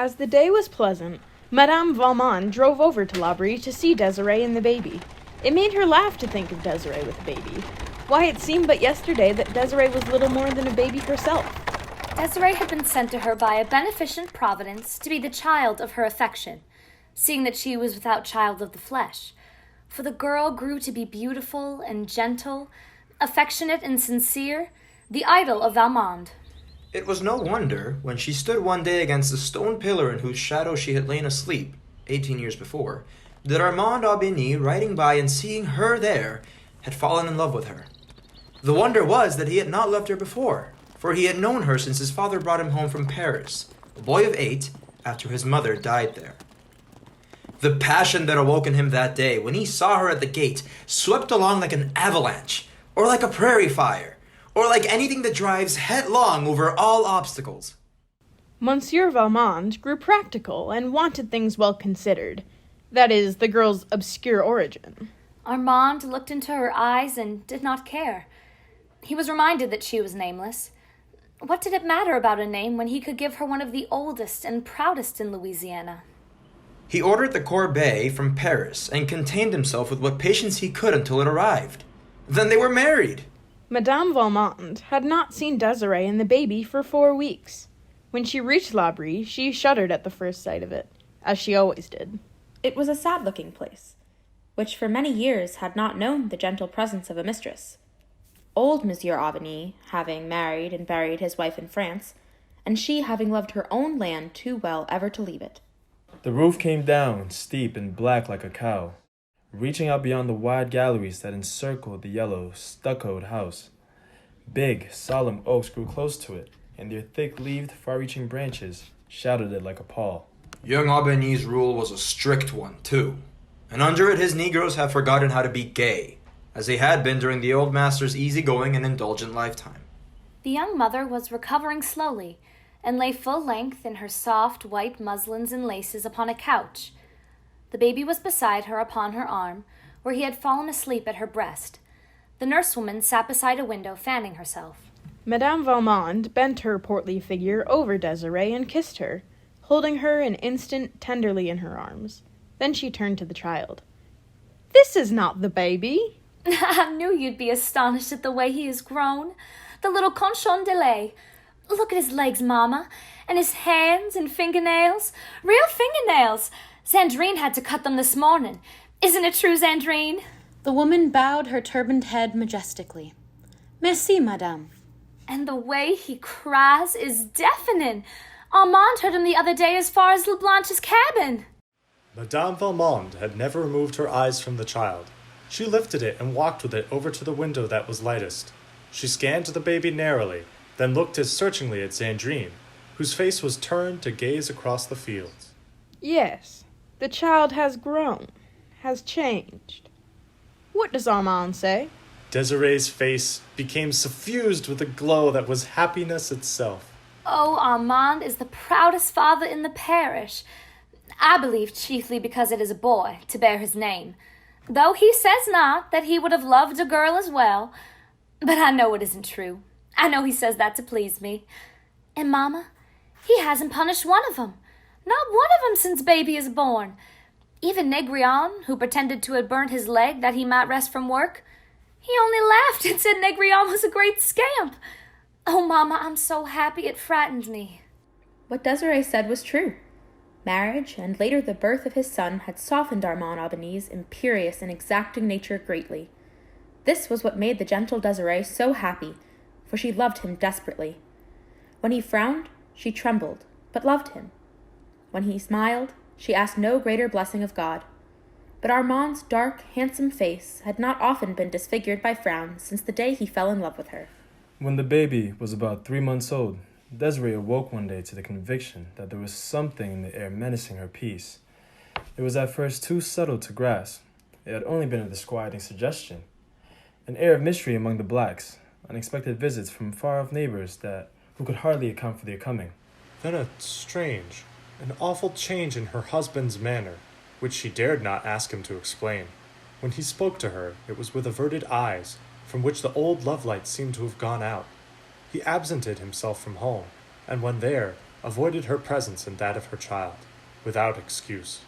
As the day was pleasant, Madame Valmont drove over to L'Abri to see Desiree and the baby. It made her laugh to think of Desiree with a baby. Why, it seemed but yesterday that Desiree was little more than a baby herself. Desiree had been sent to her by a beneficent Providence to be the child of her affection, seeing that she was without child of the flesh. For the girl grew to be beautiful and gentle, affectionate and sincere, the idol of Valmont. It was no wonder, when she stood one day against the stone pillar in whose shadow she had lain asleep, 18 years before, that Armand Aubigny, riding by and seeing her there, had fallen in love with her. The wonder was that he had not loved her before, for he had known her since his father brought him home from Paris, a boy of 8, after his mother died there. The passion that awoke in him that day, when he saw her at the gate, swept along like an avalanche, or like a prairie fire, or like anything that drives headlong over all obstacles. Monsieur Valmont grew practical and wanted things well considered. That is, the girl's obscure origin. Armand looked into her eyes and did not care. He was reminded that she was nameless. What did it matter about a name when he could give her one of the oldest and proudest in Louisiana? He ordered the corbeille from Paris and contained himself with what patience he could until it arrived. Then they were married. Madame Valmont had not seen Desiree and the baby for 4 weeks. When she reached L'Abri, she shuddered at the first sight of it, as she always did. It was a sad-looking place, which for many years had not known the gentle presence of a mistress. Old Monsieur Aubigny having married and buried his wife in France, and she having loved her own land too well ever to leave it. The roof came down, steep and black like a cow, reaching out beyond the wide galleries that encircled the yellow, stuccoed house. Big, solemn oaks grew close to it, and their thick-leaved, far-reaching branches shadowed it like a pall. Young Aubigny's rule was a strict one, too, and under it his Negroes have forgotten how to be gay, as they had been during the old master's easygoing and indulgent lifetime. The young mother was recovering slowly, and lay full length in her soft white muslins and laces upon a couch. The baby was beside her upon her arm, where he had fallen asleep at her breast. The nursewoman sat beside a window fanning herself. Madame Valmont bent her portly figure over Desiree and kissed her, holding her an instant tenderly in her arms. Then she turned to the child. "This is not the baby." I knew you'd be astonished at the way he has grown. The little conchon de lait. Look at his legs, Mama, and his hands and fingernails. Real fingernails. Zandrine had to cut them this morning. Isn't it true, Zandrine? The woman bowed her turbaned head majestically. Merci, madame. And the way he cries is deafening. Armand heard him the other day as far as Leblanche's cabin. Madame Valmont had never removed her eyes from the child. She lifted it and walked with it over to the window that was lightest. She scanned the baby narrowly, then looked as searchingly at Zandrine, whose face was turned to gaze across the fields. Yes, the child has grown, has changed. What does Armand say? Desiree's face became suffused with a glow that was happiness itself. Oh, Armand is the proudest father in the parish. I believe chiefly because it is a boy to bear his name, though he says not that he would have loved a girl as well. But I know it isn't true. I know he says that to please me. And, Mama, he hasn't punished one of them. Not one of them since baby is born. Even Negrion, who pretended to have burnt his leg that he might rest from work, he only laughed and said Negrion was a great scamp. Oh, Mama, I'm so happy it frightened me. What Desiree said was true. Marriage, and later the birth of his son, had softened Armand Aubigny's imperious and exacting nature greatly. This was what made the gentle Desiree so happy, for she loved him desperately. When he frowned, she trembled, but loved him. When he smiled, she asked no greater blessing of God. But Armand's dark, handsome face had not often been disfigured by frowns since the day he fell in love with her. When the baby was about 3 months old, Desiree awoke one day to the conviction that there was something in the air menacing her peace. It was at first too subtle to grasp. It had only been a disquieting suggestion. An air of mystery among the blacks, unexpected visits from far-off neighbors who could hardly account for their coming. Then a strange, an awful change in her husband's manner, which she dared not ask him to explain. When he spoke to her, it was with averted eyes, from which the old love light seemed to have gone out. He absented himself from home, and when there, avoided her presence and that of her child, without excuse,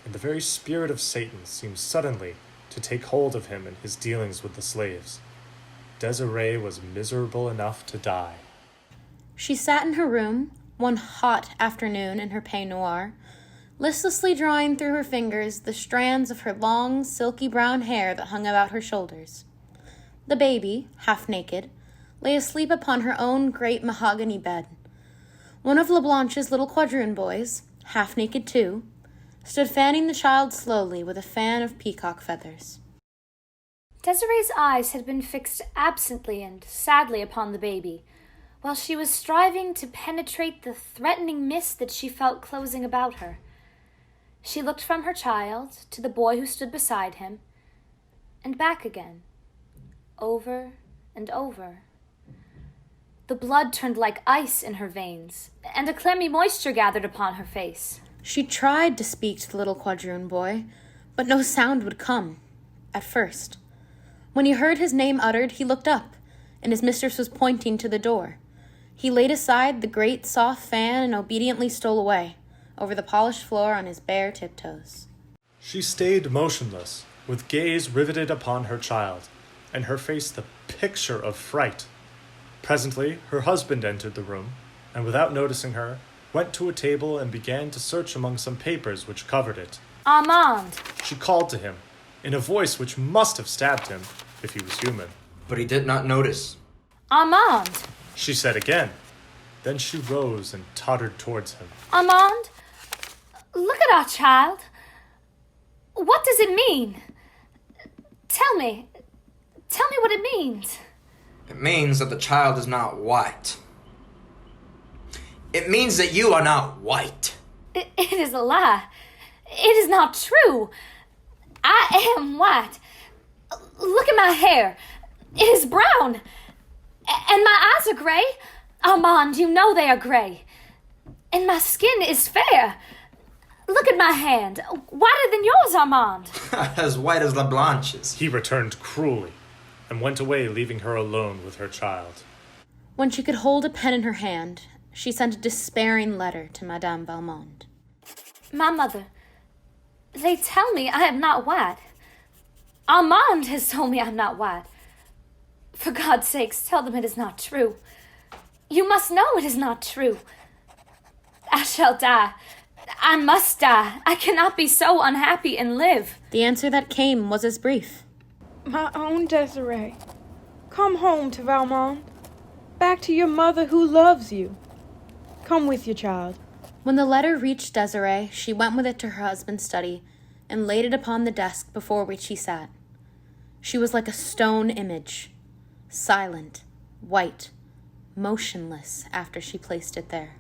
and the very spirit of Satan seemed suddenly to take hold of him in his dealings with the slaves. Desiree was miserable enough to die. She sat in her room, one hot afternoon in her peignoir, listlessly drawing through her fingers the strands of her long, silky brown hair that hung about her shoulders. The baby, half naked, lay asleep upon her own great mahogany bed. One of Leblanche's little quadroon boys, half naked too, stood fanning the child slowly with a fan of peacock feathers. Desiree's eyes had been fixed absently and sadly upon the baby, while she was striving to penetrate the threatening mist that she felt closing about her. She looked from her child to the boy who stood beside him, and back again, over and over. The blood turned like ice in her veins, and a clammy moisture gathered upon her face. She tried to speak to the little quadroon boy, but no sound would come, at first. When he heard his name uttered, he looked up, and his mistress was pointing to the door. He laid aside the great soft fan and obediently stole away, over the polished floor on his bare tiptoes. She stayed motionless, with gaze riveted upon her child, and her face the picture of fright. Presently, her husband entered the room, and without noticing her, went to a table and began to search among some papers which covered it. Armand! She called to him, in a voice which must have stabbed him, if he was human. But he did not notice. Armand! She said again. Then she rose and tottered towards him. Armand! Look at our child. What does it mean? Tell me what it means. It means that the child is not white. It means that you are not white. It is a lie. It is not true. I am white. Look at my hair. It is brown. And my eyes are gray. Armand, you know they are gray. And my skin is fair. Look at my hand. Whiter than yours, Armand. As white as Leblanche's. He returned cruelly, and went away, leaving her alone with her child. When she could hold a pen in her hand, she sent a despairing letter to Madame Valmont. My mother, they tell me I am not white. Armand has told me I'm not white. For God's sakes, tell them it is not true. You must know it is not true. I shall die. I must die. I cannot be so unhappy and live. The answer that came was as brief. My own Desiree, come home to Valmont. Back to your mother who loves you. Come with your child. When the letter reached Desiree, she went with it to her husband's study and laid it upon the desk before which he sat. She was like a stone image, silent, white, motionless after she placed it there.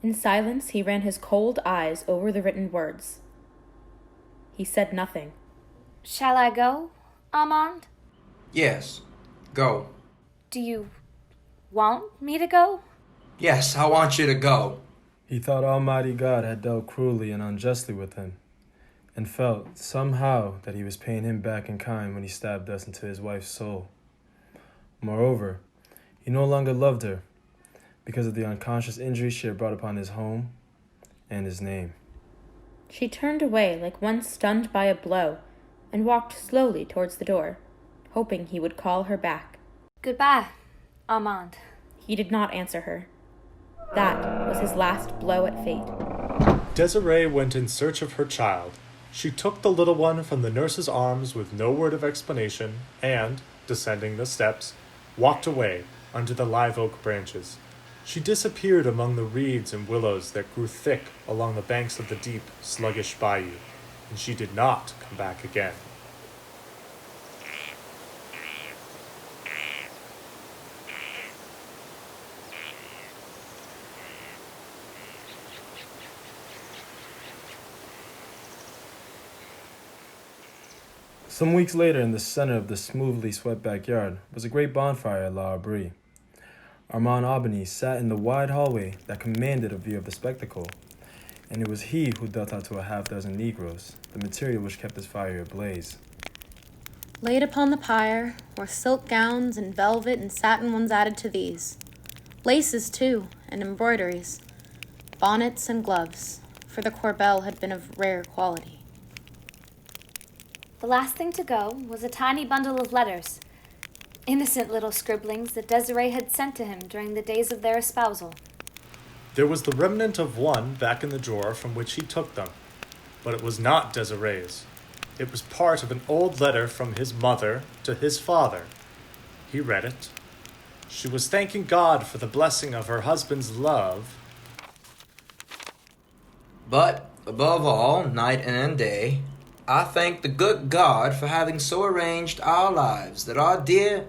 In silence, he ran his cold eyes over the written words. He said nothing. Shall I go, Armand? Yes, go. Do you want me to go? Yes, I want you to go. He thought Almighty God had dealt cruelly and unjustly with him, and felt somehow that he was paying him back in kind when he stabbed thus into his wife's soul. Moreover, he no longer loved her because of the unconscious injury she had brought upon his home and his name. She turned away like one stunned by a blow and walked slowly towards the door, hoping he would call her back. Goodbye, Armand. He did not answer her. That was his last blow at fate. Desiree went in search of her child. She took the little one from the nurse's arms with no word of explanation and, descending the steps, walked away under the live oak branches. She disappeared among the reeds and willows that grew thick along the banks of the deep, sluggish bayou, and she did not come back again. Some weeks later, in the center of the smoothly swept backyard, was a great bonfire at La Abri. Armand Aubigny sat in the wide hallway that commanded a view of the spectacle, and it was he who dealt out to a half-dozen Negroes the material which kept his fire ablaze. Laid upon the pyre were silk gowns and velvet and satin ones added to these. Laces, too, and embroideries. bonnets and gloves, for the corbel had been of rare quality. The last thing to go was a tiny bundle of letters, innocent little scribblings that Desiree had sent to him during the days of their espousal. There was the remnant of one back in the drawer from which he took them, but it was not Desiree's. It was part of an old letter from his mother to his father. He read it. She was thanking God for the blessing of her husband's love. But, above all, night and day, I thank the good God for having so arranged our lives that our dear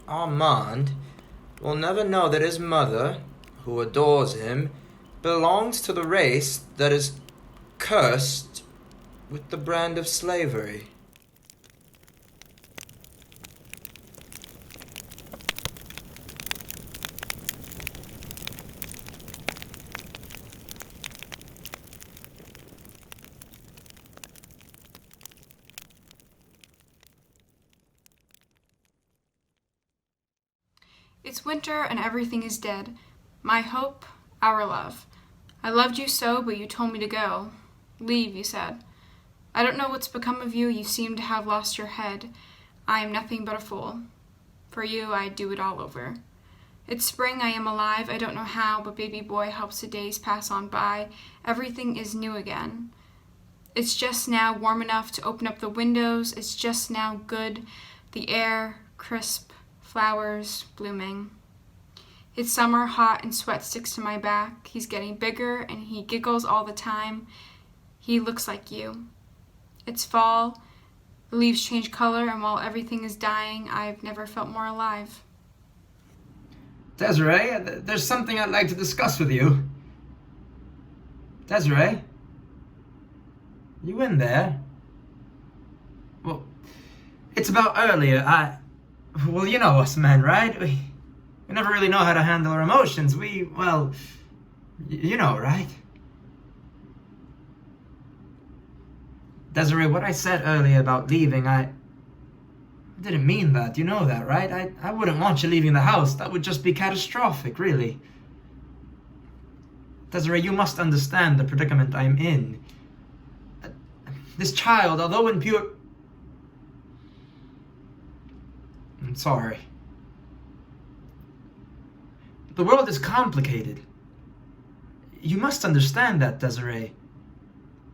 Armand will never know that his mother, who adores him, belongs to the race that is cursed with the brand of slavery. It's winter and everything is dead. My hope, our love. I loved you so, but you told me to go. Leave, you said. I don't know what's become of you. You seem to have lost your head. I am nothing but a fool. For you, I'd do it all over. It's spring, I am alive. I don't know how, but baby boy helps the days pass on by. Everything is new again. It's just now warm enough to open up the windows. It's just now good. The air, crisp. Flowers blooming. It's summer, hot, and sweat sticks to my back. He's getting bigger, and he giggles all the time. He looks like you. It's fall. The leaves change color, and while everything is dying, I've never felt more alive. Desiree, there's something I'd like to discuss with you. Desiree? You in there? Well, it's about earlier. Well, you know us men, right? We never really know how to handle our emotions. You know, right? Desiree, what I said earlier about leaving, I didn't mean that. You know that, right? I wouldn't want you leaving the house. That would just be catastrophic, really. Desiree, you must understand the predicament I'm in. This child, although in pure... I'm sorry. The world is complicated. You must understand that, Desiree.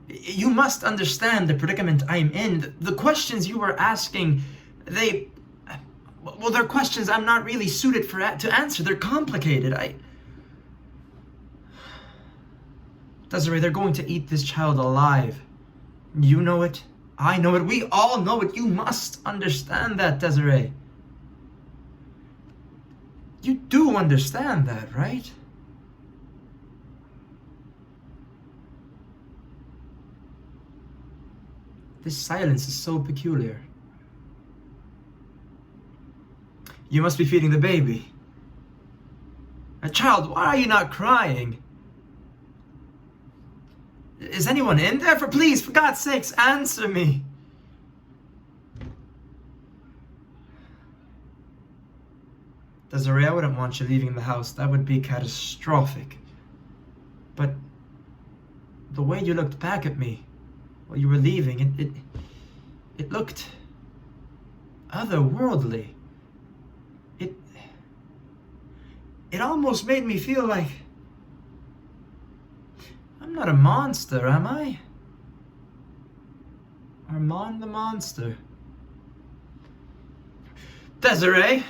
You must understand the predicament I'm in. The questions you were asking, they're questions I'm not really suited to answer. They're complicated. Desiree, they're going to eat this child alive. You know it. I know it. We all know it. You must understand that, Desiree. You do understand that, right? This silence is so peculiar. You must be feeding the baby. Child, why are you not crying? Is anyone in there? Please, for God's sakes, answer me. Desiree, I wouldn't want you leaving the house. That would be catastrophic. But the way you looked back at me while you were leaving, it looked otherworldly. It almost made me feel like I'm not a monster, am I? Armand the monster. Desiree!